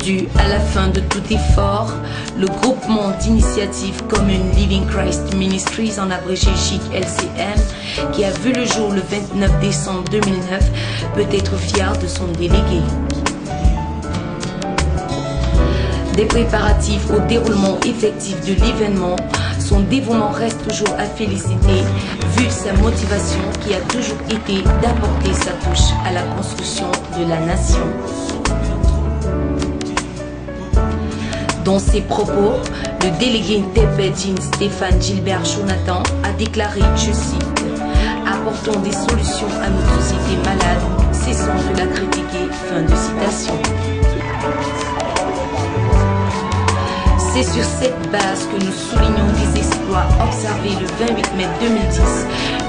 rendu à la fin de tout effort, le groupement d'initiative commune Living Christ Ministries, en abrégé CHIC LCM, qui a vu le jour le 29 décembre 2009, peut être fier de son délégué. Des préparatifs au déroulement effectif de l'événement, son dévouement reste toujours à féliciter, vu sa motivation qui a toujours été d'apporter sa touche à la construction de la nation. Dans ses propos, le délégué Ntepé Jean Stéphane Gilbert Jonathan a déclaré, je cite, « Apportons des solutions à notre société malade, cessons de la critiquer ». Fin de citation. C'est sur cette base que nous soulignons les exploits observés le 28 mai 2010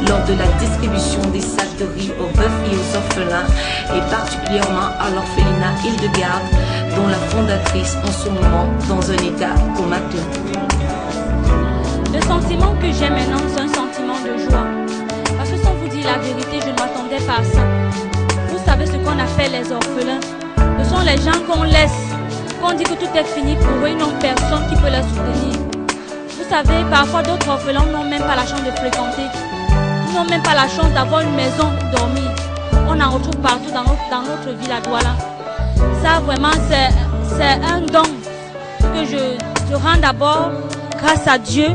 lors de la distribution des sacs de riz aux veufs et aux orphelins et particulièrement à l'orphelinat Hildegarde dont la fondatrice en ce moment dans un état comateux. Le sentiment que j'ai maintenant, c'est un sentiment de joie. Parce que sans vous dire la vérité, je ne m'attendais pas à ça. Vous savez ce qu'on a fait les orphelins. Ce sont les gens qu'on laisse. On dit que tout est fini pour eux, ils n'ont personne qui peut les soutenir. Vous savez, parfois d'autres orphelins n'ont même pas la chance de fréquenter. Ils n'ont même pas la chance d'avoir une maison pour dormir. On en retrouve partout dans notre ville à Douala. Ça vraiment c'est un don que je rends d'abord grâce à Dieu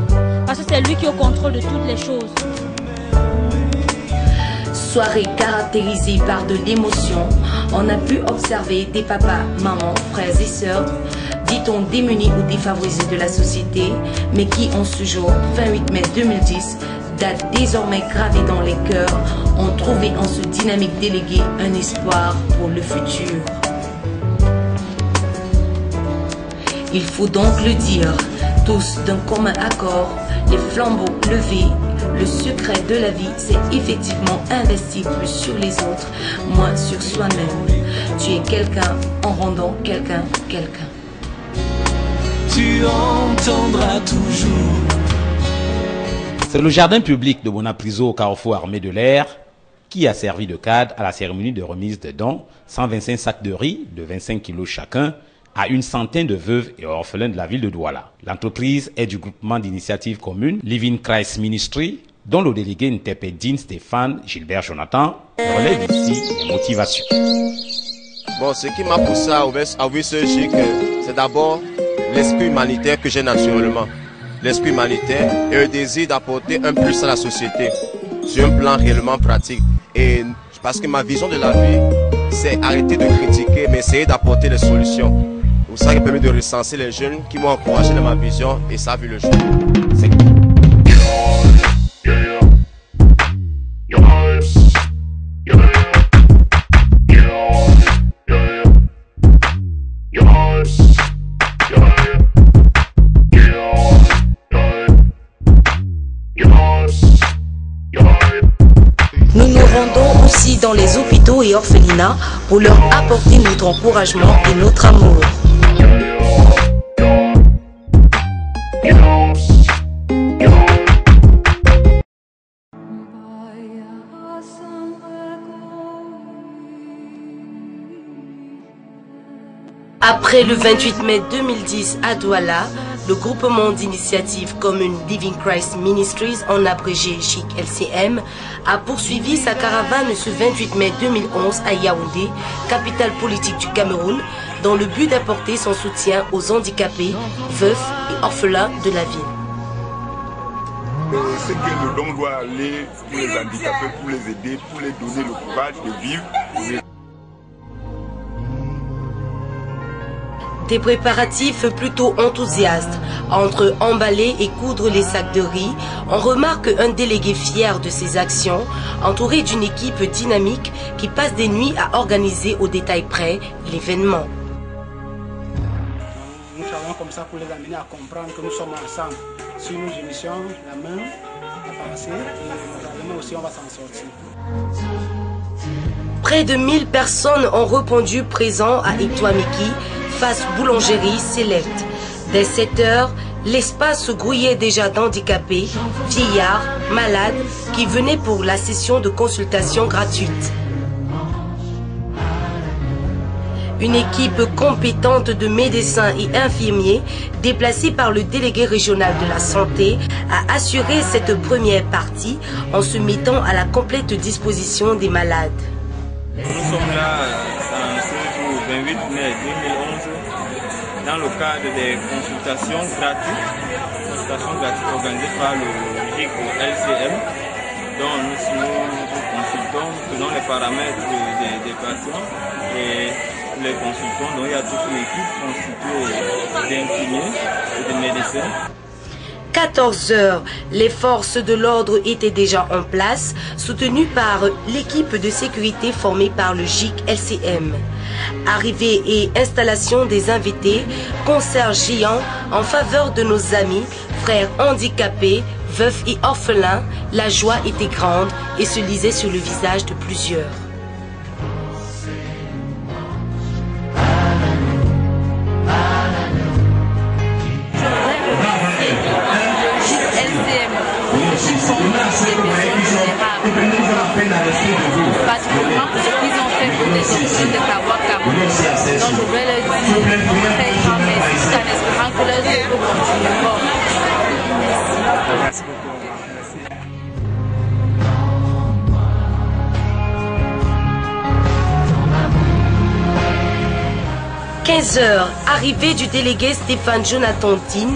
parce que c'est lui qui est au contrôle de toutes les choses. Soirée caractérisée par de l'émotion, on a pu observer des papas, mamans, frères et sœurs, dit-on démunis ou défavorisés de la société, mais qui en ce jour, 28 mai 2010, date désormais gravée dans les cœurs, ont trouvé en ce dynamique délégué un espoir pour le futur. Il faut donc le dire, tous d'un commun accord, les flambeaux levés, le secret de la vie, c'est effectivement investir plus sur les autres, moins sur soi-même. Tu es quelqu'un en rendant quelqu'un quelqu'un. Tu entendras toujours. C'est le jardin public de Bonapriso au carrefour armé de l'air qui a servi de cadre à la cérémonie de remise de dons, 125 sacs de riz de 25 kilos chacun, à une centaine de veuves et orphelins de la ville de Douala. L'entreprise est du groupement d'initiative commune Living Christ Ministry, dont le délégué Ntepé Jean Stéphane Gilbert Jonathan relève ici les motivations. Bon, ce qui m'a poussé à ouvrir ce GIC, c'est d'abord l'esprit humanitaire que j'ai naturellement. L'esprit humanitaire et le désir d'apporter un plus à la société sur un plan réellement pratique. Et parce que ma vision de la vie, c'est arrêter de critiquer, mais essayer d'apporter des solutions. C'est ça qui permet de recenser les jeunes qui m'ont encouragé dans ma vision et ça a vu le jour. Nous nous rendons aussi dans les hôpitaux et orphelinats pour leur apporter notre encouragement et notre amour. Après le 28 mai 2010 à Douala, le groupement d'initiative commune Living Christ Ministries, en abrégé CHIC LCM, a poursuivi sa caravane ce 28 mai 2011 à Yaoundé, capitale politique du Cameroun, dans le but d'apporter son soutien aux handicapés, veufs et orphelins de la ville. C'est que le don doit aller pour les handicapés, pour les aider, pour les donner le courage de vivre. Des préparatifs plutôt enthousiastes. Entre emballer et coudre les sacs de riz, on remarque un délégué fier de ses actions, entouré d'une équipe dynamique qui passe des nuits à organiser au détail près l'événement. Nous travaillons comme ça pour les amener à comprendre que nous sommes ensemble. Si nous unissons la main, à penser, et nous aussi on va s'en sortir. Près de 1000 personnes ont répondu présents à Etoamiki, face boulangerie Select. Dès 7 heures, l'espace se grouillait déjà d'handicapés, vieillards, malades qui venaient pour la session de consultation gratuite. Une équipe compétente de médecins et infirmiers déplacés par le délégué régional de la santé a assuré cette première partie en se mettant à la complète disposition des malades. Nous sommes là en ce jour 28 mai 2011 dans le cadre des consultations gratuites organisées par le GIC LCM, dont nous consultons selon les paramètres des patients et les consultants, dont il y a toute une équipe constituée d'infirmiers et de médecins. 14 heures, les forces de l'ordre étaient déjà en place, soutenues par l'équipe de sécurité formée par le GIC LCM. Arrivée et installation des invités, concert géant en faveur de nos amis, frères handicapés, veufs et orphelins, la joie était grande et se lisait sur le visage de plusieurs. Particulièrement pour ce qu'ils ont fait pour les orphelins de Kawa-Cameroun. Donc je voudrais leur dire un très grand merci, en espérant que leurs œuvres continueront. Merci beaucoup. 15 heures, arrivée du délégué Stéphane Jonathan Dean.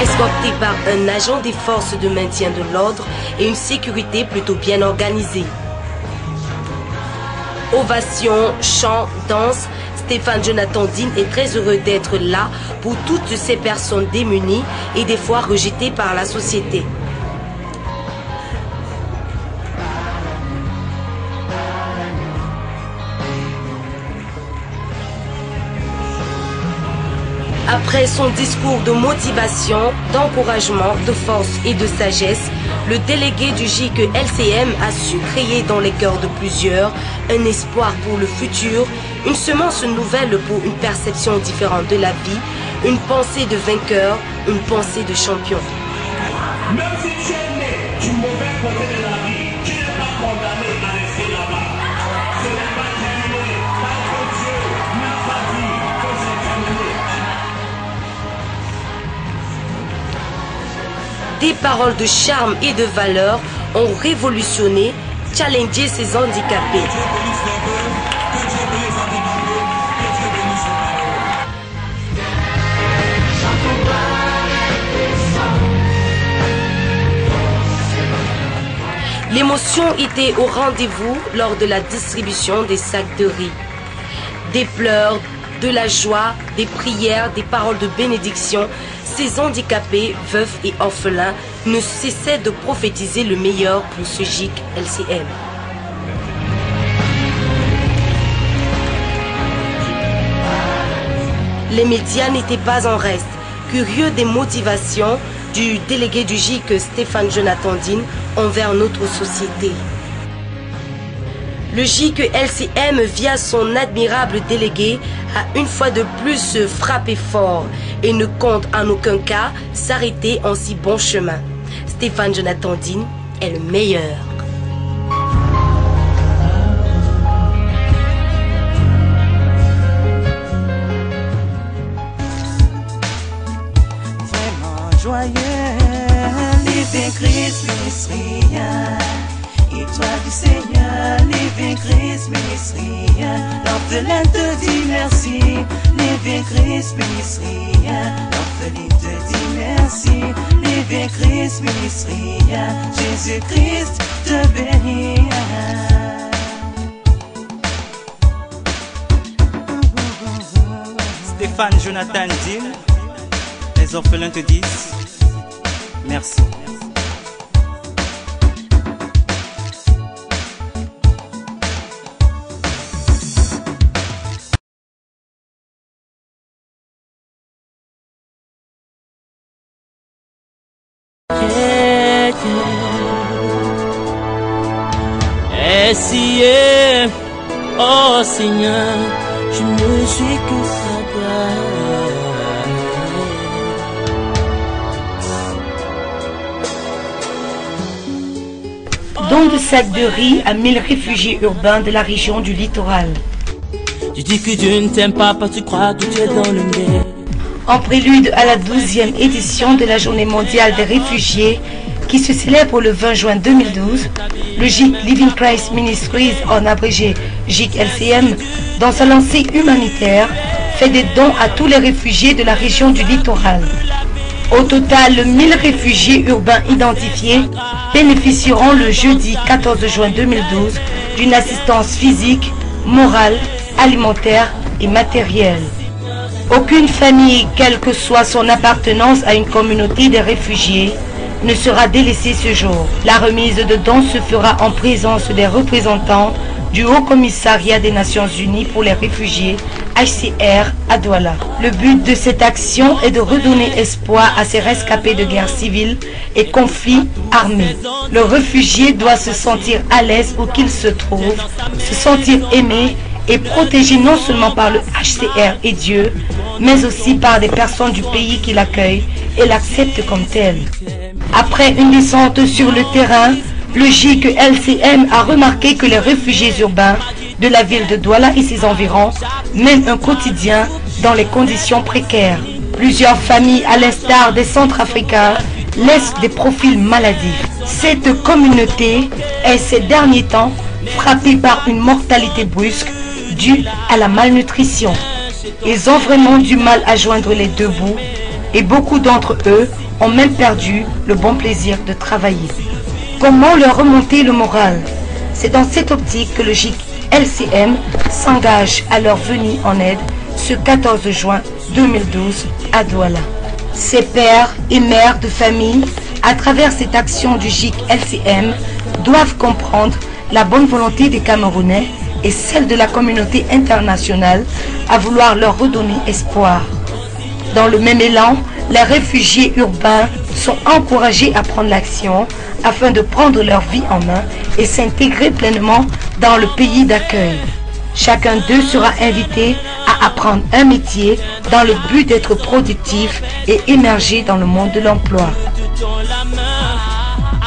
Escorté par un agent des forces de maintien de l'ordre et une sécurité plutôt bien organisée. Ovations, chants, danse, Stéphane Jonathan Dean est très heureux d'être là pour toutes ces personnes démunies et des fois rejetées par la société. Après son discours de motivation, d'encouragement, de force et de sagesse, le délégué du GIC LCM a su créer dans les cœurs de plusieurs un espoir pour le futur, une semence nouvelle pour une perception différente de la vie, une pensée de vainqueur, une pensée de champion. Même si tu es né du mauvais côté de la vie, tu n'es pas condamné à rester là-bas. Ce n'est pas terminé, parce que Dieu n'a pas dit que c'est terminé. Des paroles de charme et de valeur ont révolutionné, challengé ces handicapés. L'émotion était au rendez-vous lors de la distribution des sacs de riz. Des pleurs, de la joie, des prières, des paroles de bénédiction, ces handicapés, veufs et orphelins ne cessaient de prophétiser le meilleur pour ce GIC LCM. Les médias n'étaient pas en reste, curieux des motivations du délégué du GIC Stéphane Jonathan Dean envers notre société. Le GIC LCM, via son admirable délégué, a une fois de plus frappé fort et ne compte en aucun cas s'arrêter en si bon chemin. Stéphane Jonathan Dean est le meilleur. Vraiment joyeux, living Christmas, rien. Étoile du Seigneur, living Christmas, rien. L'orphelin te dit merci, living Christmas, rien. L'orphelin te dit merci, living Christmas, rien. Jésus-Christ te bénit. Stéphane Jonathan Dean, les orphelins te disent merci. Essayez, oh Seigneur, je ne suis que ta Don de sacs de riz à 1000 réfugiés urbains de la région du littoral. Tu dis que Dieu ne t'aime pas parce que tu crois que tu es dans le mer. En prélude à la 12e édition de la Journée mondiale des réfugiés qui se célèbre le 20 juin 2012, le GIC Living Christ Ministries, en abrégé GIC LCM, dans sa lancée humanitaire, fait des dons à tous les réfugiés de la région du littoral. Au total, 1000 réfugiés urbains identifiés bénéficieront le jeudi 14 juin 2012 d'une assistance physique, morale, alimentaire et matérielle. Aucune famille, quelle que soit son appartenance à une communauté de réfugiés, ne sera délaissée ce jour. La remise de dons se fera en présence des représentants du Haut Commissariat des Nations Unies pour les réfugiés, HCR, à Douala. Le but de cette action est de redonner espoir à ces rescapés de guerre civile et conflits armés. Le réfugié doit se sentir à l'aise où qu'il se trouve, se sentir aimé et protégé non seulement par le HCR et Dieu, mais aussi par des personnes du pays qui l'accueillent et l'acceptent comme tel. Après une descente sur le terrain, le GIC LCM a remarqué que les réfugiés urbains de la ville de Douala et ses environs mènent un quotidien dans les conditions précaires. Plusieurs familles, à l'instar des Centrafricains, laissent des profils maladifs. Cette communauté est ces derniers temps frappée par une mortalité brusque due à la malnutrition. Ils ont vraiment du mal à joindre les deux bouts et beaucoup d'entre eux ont même perdu le bon plaisir de travailler. Comment leur remonter le moral? C'est dans cette optique que le GIC LCM s'engage à leur venue en aide ce 14 juin 2012 à Douala. Ces pères et mères de famille, à travers cette action du GIC LCM, doivent comprendre la bonne volonté des Camerounais et celle de la communauté internationale à vouloir leur redonner espoir. Dans le même élan, les réfugiés urbains sont encouragés à prendre l'action afin de prendre leur vie en main et s'intégrer pleinement dans le pays d'accueil. Chacun d'eux sera invité à apprendre un métier dans le but d'être productif et émerger dans le monde de l'emploi.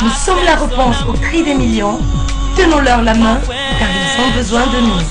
Nous sommes la réponse au cri des millions. Tenons-leur la main car ils ont besoin de nous.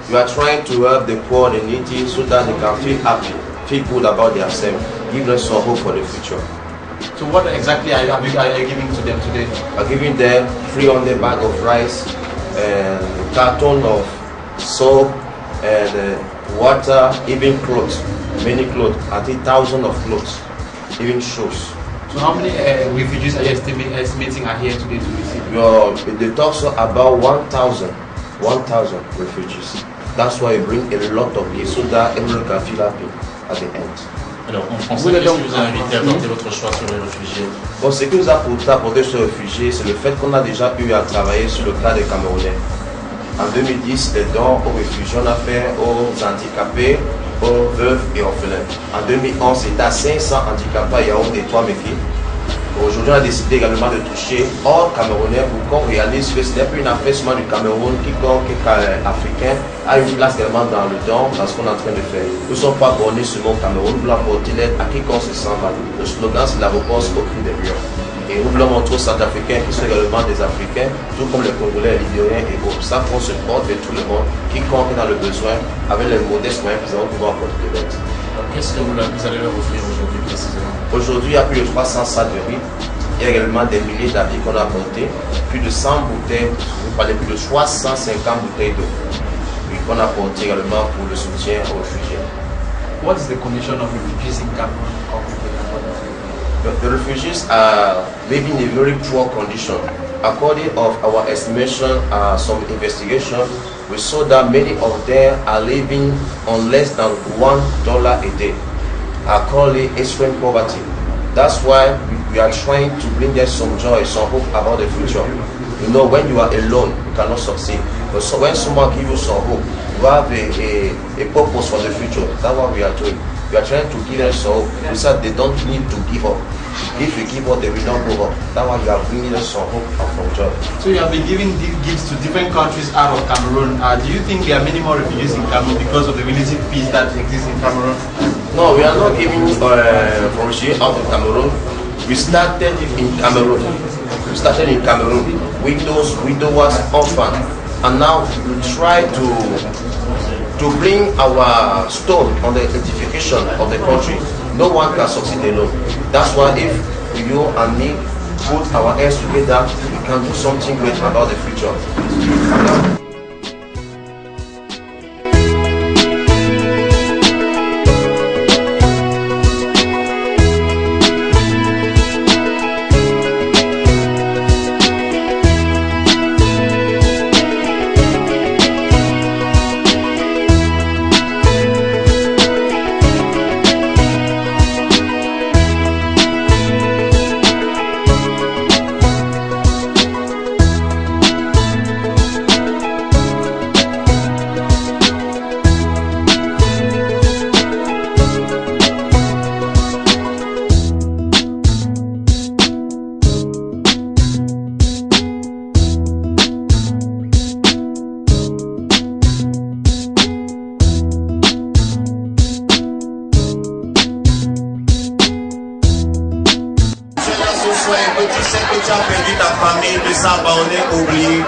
We are trying to help the poor and needy so that they can feel happy, feel good about themselves, give them some hope for the future. So what exactly are you giving to them today? I'm giving them 300 bags of rice, and a carton of soap, and water, even clothes, many clothes, I think thousands of clothes, even shoes. So how many refugees are you estimating are here today to receive? They talk so about 1,000 refugees. That's why we bring a lot of gifts so that everyone can feel happy at the end. Alors, en français, qu'est-ce qui vous a invité à porter votre choix sur les réfugiés? Bon, ce qui nous a poussé à porter sur les réfugiés, c'est le fait qu'on a déjà eu à travailler sur le cas des Camerounais. En 2010, les dons aux réfugiés, on a fait aux handicapés, aux veuves et orphelins. En 2011, c'était à 500 handicapés à Yaoundé et 3 Méki. Aujourd'hui, on a décidé également de toucher hors Camerounais pour qu'on réalise que ce n'est plus une affaire seulement du Cameroun, quiconque est africain a une place également dans le don, dans ce qu'on est en train de faire. Nous ne sommes pas bornés seulement au Cameroun, nous voulons apporter l'aide à quiconque se sent mal. Le slogan, c'est la réponse au cri des lions. Et nous voulons montrer aux Centrafricains qui sont également des Africains, tout comme les Congolais, les Libériens et autres. Ça, qu'on se porte vers tout le monde, quiconque est dans le besoin, avec les modestes moyens que nous allons pouvoir apporter de l'aide. Qu'est-ce que vous allez leur offrir aujourd'hui précisément? Aujourd'hui, il y a plus de 300 sacs de riz. Il y a également des milliers d'habits qu'on a apportés. Plus de 100 bouteilles, vous parlez plus de 350 bouteilles d'eau. Qu'on a apporté également pour le soutien aux réfugiés. What is the condition of refugees in Cameroon? The refugees are living in a very poor condition. According of our estimation, some investigation, we saw that many of them are living on less than $1 a day. Are currently extreme poverty. That's why we are trying to bring them some joy, some hope about the future. You know, when you are alone, you cannot succeed. But so when someone gives you some hope, you have a purpose for the future. That's what we are doing. We are trying to give them some hope. We said they don't need to give up. If you give up, they will not go up. That's why we are bringing them some hope and from joy. So you have been giving gifts to different countries out of Cameroon. Do you think there are many more refugees in Cameroon because of the relative peace that exists in Cameroon? No, we are not giving refugees out of Cameroon. We started in Cameroon. We started in Cameroon. Widows, widowers, orphans. And now we try to bring our stone on the edification of the country. No one can succeed alone. That's why if you and me put our hands together, we can do something great about the future. Que tu sais que tu as perdu ta famille, de s'abandonner, oublier,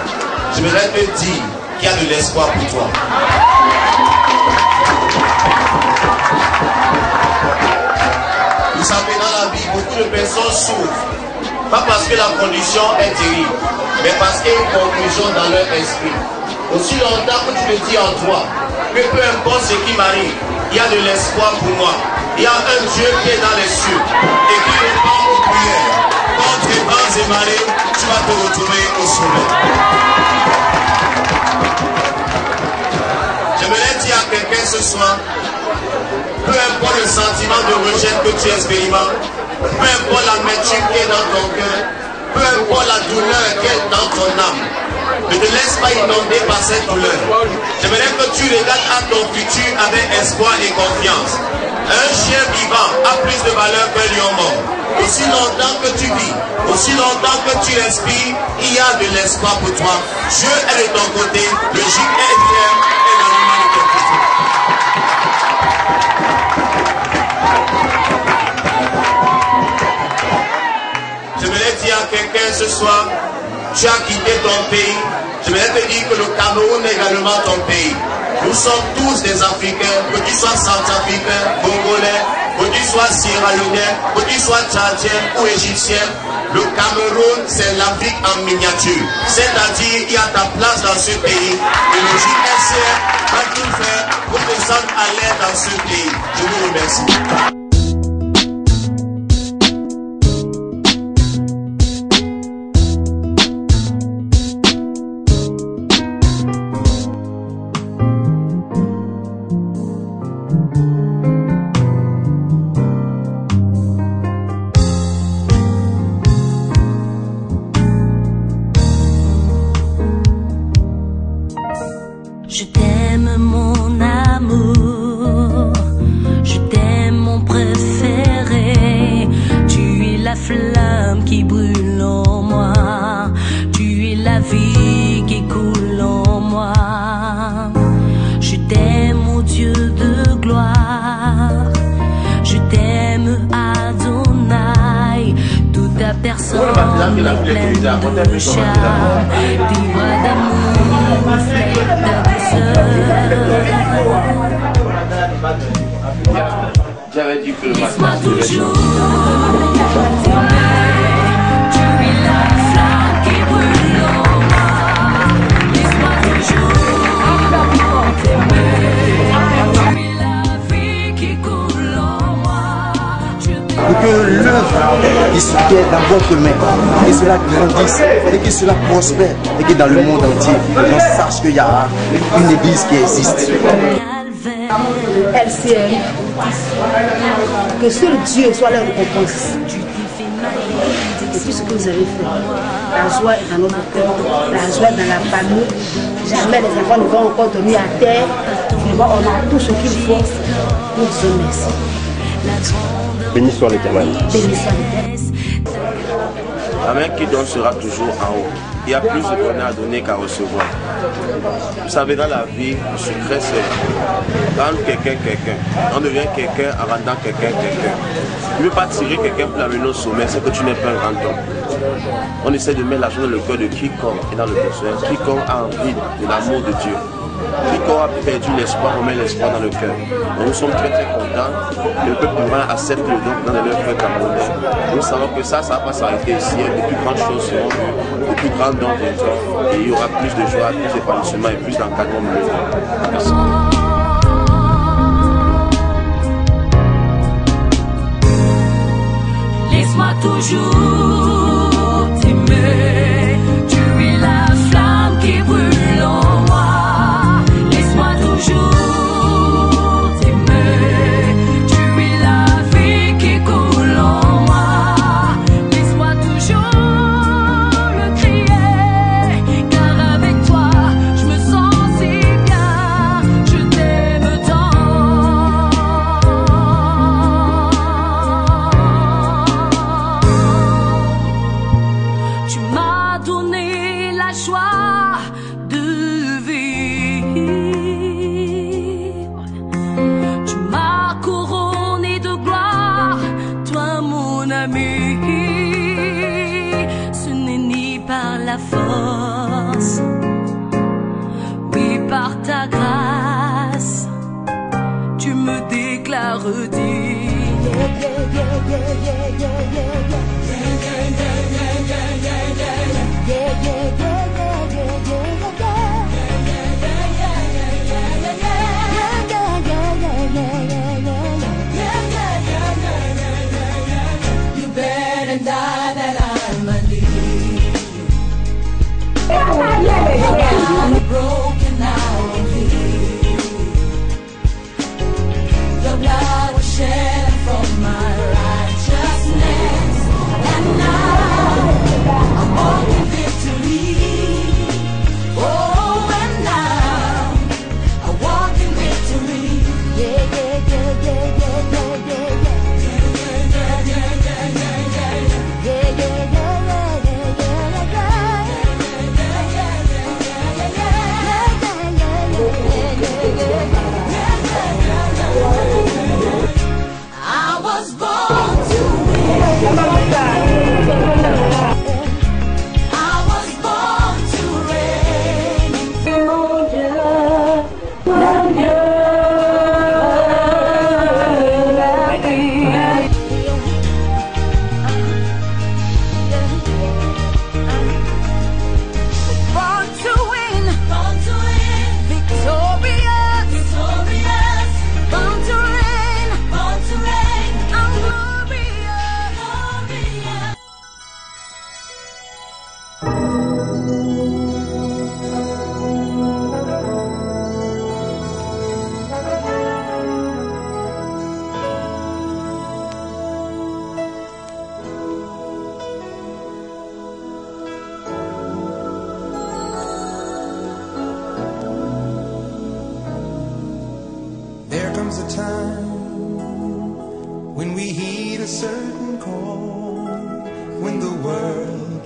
je voudrais te dire qu'il y a de l'espoir pour toi. Vous savez, dans la vie, beaucoup de personnes souffrent. Pas parce que la condition est terrible, mais parce qu'il y a une conclusion dans leur esprit. Aussi longtemps que tu te dis en toi que peu importe ce qui m'arrive, il y a de l'espoir pour moi. Il y a un Dieu qui est dans les cieux et qui répond aux prières. Contre les vents et marées, tu vas te retrouver au sommet. J'aimerais dire à quelqu'un ce soir, peu importe le sentiment de rejet que tu expérimentes, peu importe l'amertume qui est dans ton cœur, peu importe la douleur qui est dans ton âme, ne te laisse pas inonder par cette douleur. J'aimerais que tu regardes à ton futur avec espoir et confiance. Un chien vivant a plus de valeur qu'un lion mort. Aussi longtemps que tu vis, aussi longtemps que tu respires, il y a de l'espoir pour toi. Dieu est de ton côté, le gîte est fier et l'animal de ton côté. Je voulais dire à quelqu'un ce soir, tu as quitté ton pays. Je voulais te dire que le Cameroun est également ton pays. Nous sommes tous des Africains, que tu sois centrafricain, congolais, que tu sois sierra-léonais, que tu sois tchadien ou égyptien. Le Cameroun, c'est l'Afrique en miniature. C'est-à-dire, il y a ta place dans ce pays. Et le JSR va tout faire pour descendre à l'aide dans ce pays. Je vous remercie. J'avais dit que le matin, je devais chanter. Pour que l'œuvre qui se fait dans votre main, que cela grandisse et que cela prospère et que dans le monde entier, on sache qu'il y a une église qui existe. LCM, que seul Dieu soit leur récompense. Et tout ce que vous avez fait, la joie est dans notre cœur, la joie est dans la famille. Jamais les enfants ne vont encore dormir à terre. Vraiment, on a tout ce qu'il faut. Nous disons merci. Béni soit l'Éternel. Béni soit l'Éternel. La main qui donne sera toujours en haut. Il y a plus de bonheur à donner qu'à recevoir. Vous savez, dans la vie, le secret c'est rendre quelqu'un. On devient quelqu'un en rendant quelqu'un. Tu ne veux pas tirer quelqu'un pour l'amener au sommet, c'est que tu n'es pas un grand homme. On essaie de mettre l'argent dans le cœur de quiconque est dans le besoin, quiconque a envie de l'amour de Dieu. Quiconque a perdu l'espoir, on met l'espoir dans le cœur. Donc nous sommes très contents que le peuple humain accepte le don dans leur cœur camerounais. Nous savons que ça ne va pas s'arrêter ici. De plus grandes choses seront vues, de plus grands dons viendront. Et il y aura plus de joie, plus d'épanouissement et plus d'encadrement. Merci. Laisse-moi toujours t'aimer. Tu es la flamme qui brûle en moi. Laisse-moi toujours t'aimer. Tu es la vie qui coule en moi. Laisse-moi toujours le crier. Car avec toi, je me sens si bien. Je t'aime tant. Tu m'as donné la joie de vivre. Tu m'as couronné de gloire, toi mon ami. Ce n'est ni par la force, oui par ta grâce. Tu me déclares digne. You better die that I'm a need. I'm broken now. Your blood was shed for my righteousness, and now I'm walking victory. Oh, and now I walk in victory. Yeah, yeah, yeah, yeah, yeah, yeah, yeah, yeah. I was born to win. I was born to reign. Born to win, victorious, born to reign, I'm glorious. There comes a time when we heed a certain call, when the world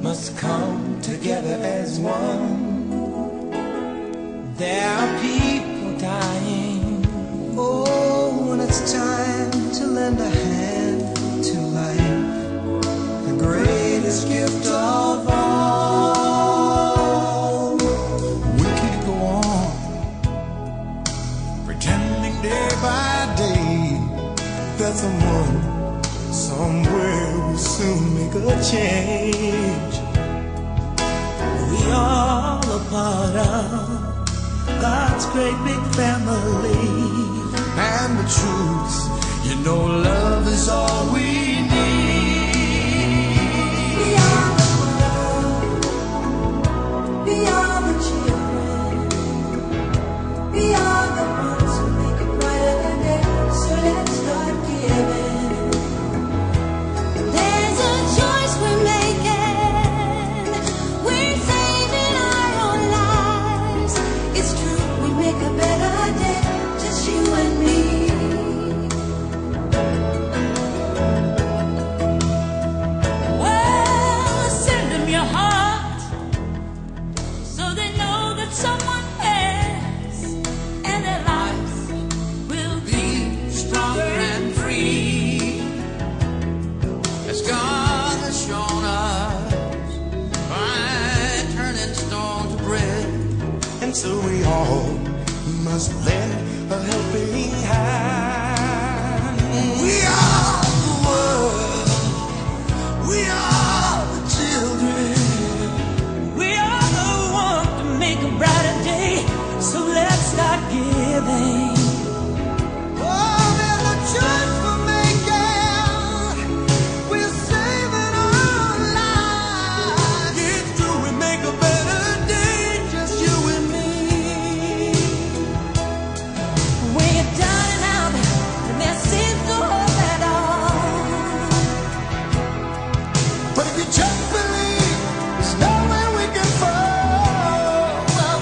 must come together as one. There are people dying. Oh, when it's time to lend a hand to life, the great greatest gift of all. We could go on pretending day by day that someone somewhere will soon make a change. We all a part of God's great big family. And the truth, you know, love is all we need. We are the world. We are the children. We are the ones who make a brighter day. So let's start giving. There's a choice we're making. We're saving our own lives. It's true, we make a better day. Just you and me. Well, send them your heart so they know that someone cares, and their lives will be stronger and free. As God has shown us by turning stone to bread. And so we all must lend a helping hand. We are the world. We are the children. We are the one to make a brighter day. So let's start giving. Oh, there's a choice we're making. We're saving our lives. It's true, we make a better day. Just you and me. When you're down and out, and there seems no hope at all. But if you just believe, there's nowhere we can fall.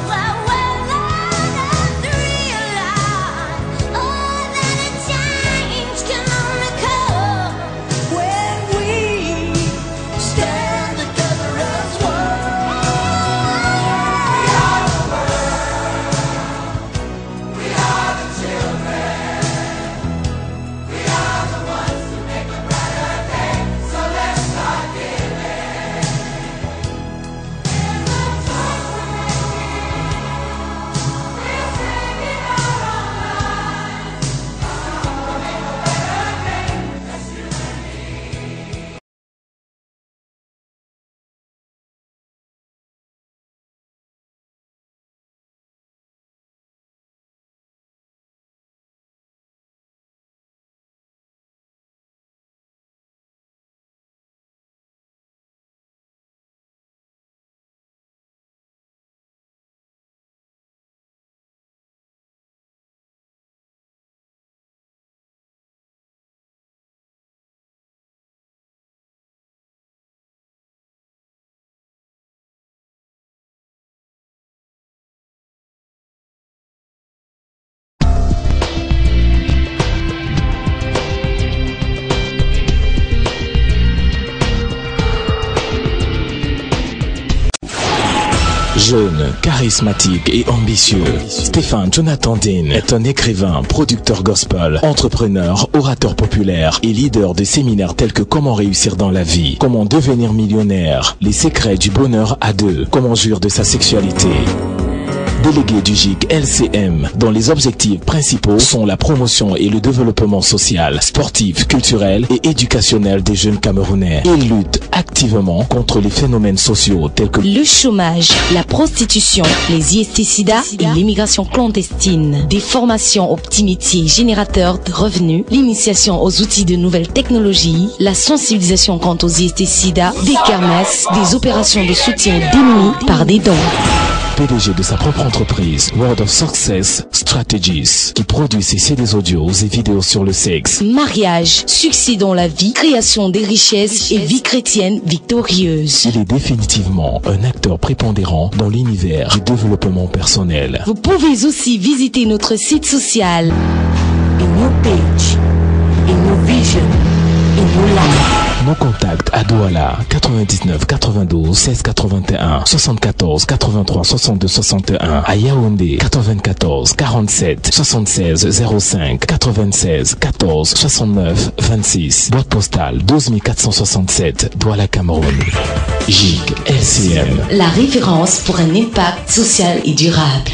Well, let's realize, oh, that a change can only come when we Stand together as one. We are the children. We are the ones who make a brighter day. So let's start giving. Jeune, charismatique et ambitieux, Stéphane Jonathan Dean est un écrivain, producteur gospel, entrepreneur, orateur populaire et leader de séminaires tels que Comment réussir dans la vie, Comment devenir millionnaire, Les secrets du bonheur à deux, Comment jouir de sa sexualité. Délégué du GIC LCM, dont les objectifs principaux sont la promotion et le développement social, sportif, culturel et éducationnel des jeunes Camerounais. Il lutte activement contre les phénomènes sociaux tels que le chômage, la prostitution, les IST-SIDA et l'immigration clandestine. Des formations aux petits métiers générateurs de revenus, l'initiation aux outils de nouvelles technologies, la sensibilisation quant aux IST-SIDA, des kermesses, des opérations de soutien démunies par des dons. PDG de sa propre entreprise, World of Success Strategies, qui produit ses CD audios et vidéos sur le sexe. Mariage, succès dans la vie, création des richesses et vie chrétienne victorieuse. Il est définitivement un acteur prépondérant dans l'univers du développement personnel. Vous pouvez aussi visiter notre site social. A new page, a new vision, a new life. Nos contacts à Douala Douala 99 92 16 81 74 83 62 61. À Yaoundé 94 47 76 05 96 14 69 26. Boîte postale 12 467 Douala Cameroun. GIG LCM. La référence pour un impact social et durable.